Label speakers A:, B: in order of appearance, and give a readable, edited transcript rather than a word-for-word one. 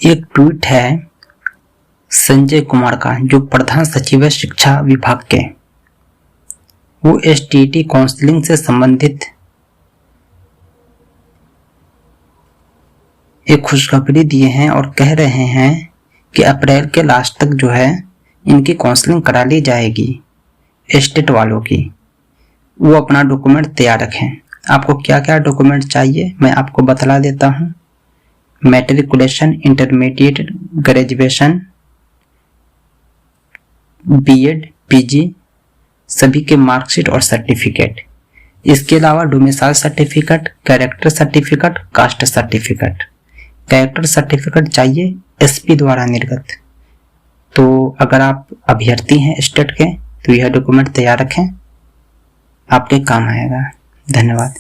A: एक ट्वीट है संजय कुमार का, जो प्रधान सचिव है शिक्षा विभाग के। वो एसटीईटी काउंसलिंग से संबंधित एक खुशखबरी दिए हैं और कह रहे हैं कि अप्रैल के लास्ट तक जो है इनकी काउंसलिंग करा ली जाएगी स्टेट वालों की। वो अपना डॉक्यूमेंट तैयार रखें। आपको क्या क्या डॉक्यूमेंट चाहिए मैं आपको बतला देता हूँ। Matriculation, intermediate, graduation, BEd, PG सभी के मार्कशीट और सर्टिफिकेट। इसके अलावा domicile certificate, character certificate, caste certificate. Character certificate चाहिए एसपी द्वारा निर्गत। तो अगर आप अभ्यर्थी हैं स्टेट के तो यह डॉक्यूमेंट तैयार रखें, आपके काम आएगा। धन्यवाद।